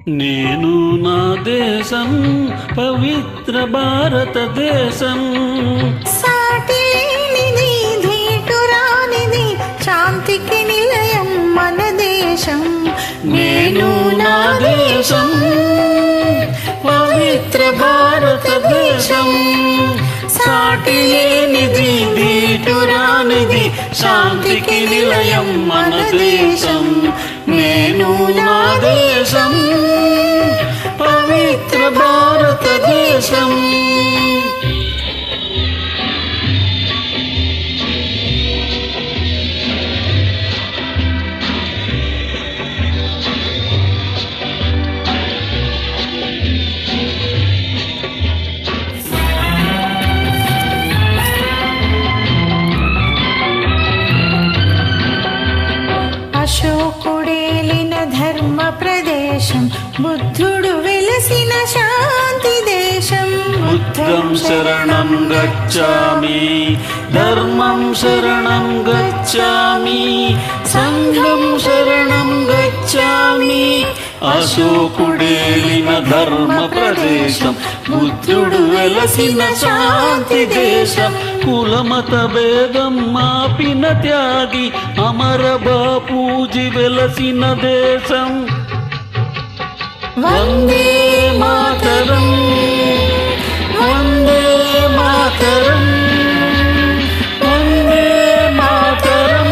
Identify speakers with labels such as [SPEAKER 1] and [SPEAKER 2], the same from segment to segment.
[SPEAKER 1] నేను నా దేశం పవిత్ర భారతదేశం,
[SPEAKER 2] సాటి లేనిది ధీటురానిది శాంతికి నిలయం మన దేశం.
[SPEAKER 1] నేను నా దేశం పవిత్ర భారతదేశం, సాటి లేనిది ధీటురానిది శాంతికి నిలయం మన దేశం. నేను నా దేశం పవిత్ర భారతదేశం.
[SPEAKER 2] అశోకుడేలిన ధర్మ ప్రదేశం, బుద్ధుడు వెలసిన శాంతి దేశం.
[SPEAKER 1] బుద్ధం శరణం గచ్ఛామి, ధర్మం శరణం గచ్ఛామి, సంఘం శరణం గచ్ఛామి. అశోకుడేలిన ధర్మ ప్రదేశం, బుద్ధుడు వెలసిన శాంతి దేశం. కులమత భేదం మాపిన త్యాగి అమర బాపూజీ వెలసిన దేశం. వందే మాతరం, వందే మాతరం, వందే మాతరం.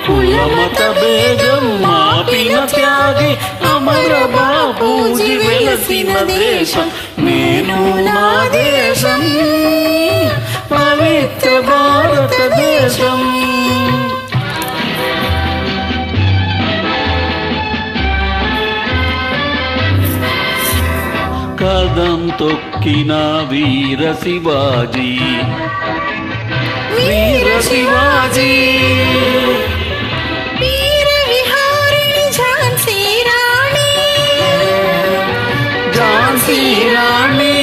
[SPEAKER 1] కులమత భేదం మాపిన త్యాగి అమర బాపూజీ వెలసిన దేశం. నేను నా దేశం పవిత్ర భారతదేశం. కదం తొక్కిన వీర శివాజీ, వీర శివాజీ.
[SPEAKER 2] వీర విహారిణి ఝాన్సీ రాణి,
[SPEAKER 1] ఝాన్సీ రాణి.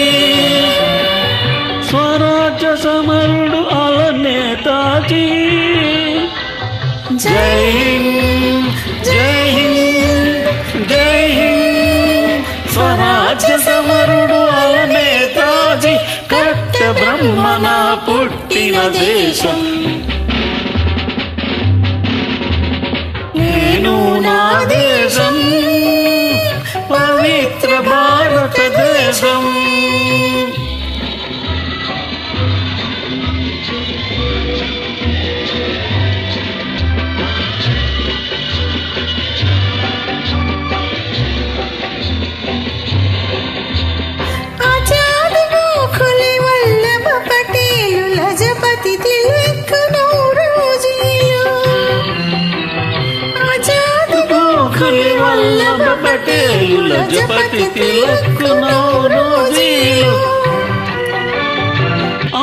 [SPEAKER 1] స్వరాజ్య సమరుడు అల నేతాజీ. జై హింద్, జై హింద్, జై హింద్. స్వరాజ్య సమరుడు అల నేతాజీ, కట్ట బ్రహ్మణ పుట్టిన దేశం. నేను నా దేశం పవిత్ర భారతదేశం.
[SPEAKER 2] ఆజాద్ గోఖలే వల్లభ పటేలు, లజపతి తిలక్ నౌరోజీలు. ఆజాద్
[SPEAKER 1] గోఖలే వల్లభ పటేలు, లజపతి తిలక్ నౌరోజీలు.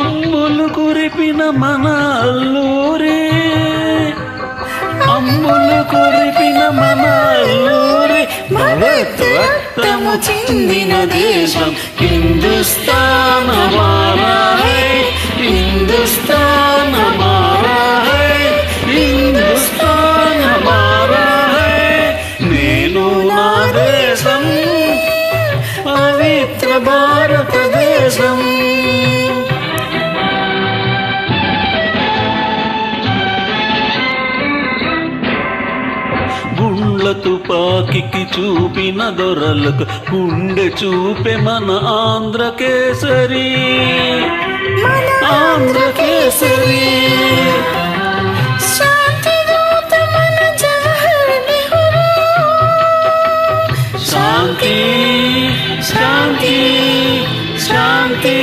[SPEAKER 1] అమ్ములు కురిపిన మన అల్లూరి, అమ్ములు కురిపిన మన అల్లూరి. భగత్ రక్తము చిందిన దేశం. హిందుస్తాన్ హమారా హై, హిందుస్తాన్ హమారా హై, హిందుస్తాన్ హమారా హై. నేను నా దేశం పవిత్ర భారతదేశం. గుండ్ల తుపాకికి చూపిన దొరలకు గుండె చూపే మన ఆంధ్ర కేసరి, ఆంధ్ర కేసరి.
[SPEAKER 2] శాంతి దూత మన జవహర్ నెహ్రూ,
[SPEAKER 1] శాంతి, శాంతి, శాంతి.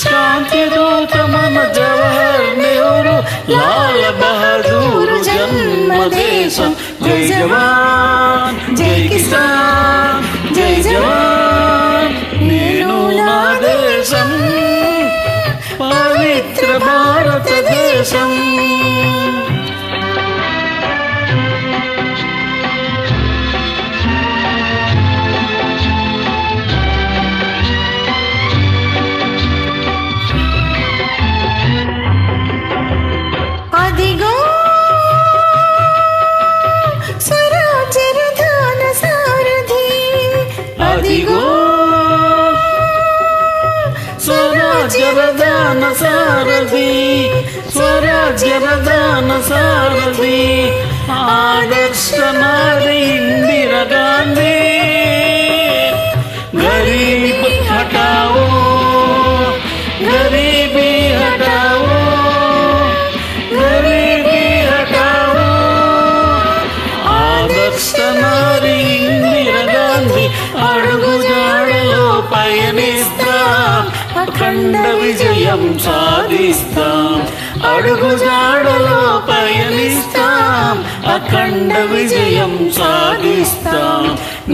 [SPEAKER 1] శాంతి దూత మన జవహర్ నెహ్రూ, లాల్ బహదూర్ జన్మదేశం. జై జవాన్, జై కిసాన్, జై జవాన్. నేను నా దేశం పవిత్ర భారతదేశం.
[SPEAKER 2] అదిగో స్వరాజ్య
[SPEAKER 1] సారథి స్వరాజ్య రథాన సారథి ఆదర్శ నారి ఇందిరా గాంధీ గరీబ్ హటావో గరీబీ హటావో గరీబీ హటావో ఆదర్శ నారి ఇందిరా గాంధీ అడుగుజాడలో పయనిస్తాం అఖండ విజయం సాధిస్తాం అడుగుజాడలో పయనిస్తాం అఖండ విజయం సాధిస్తాం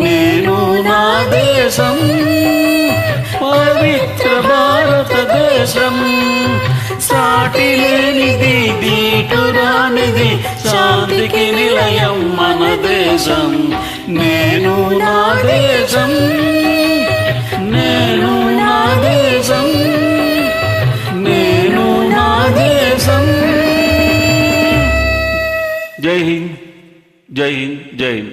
[SPEAKER 1] నేను నా దేశం పవిత్ర భారతదేశం సాటి లేనిది దీటురానిది శాంతికి నిలయం మన దేశం నేను నా దేశం నేను నా దేశం నేను నా దేశం జై హింద్ జై హింద్ జై హింద్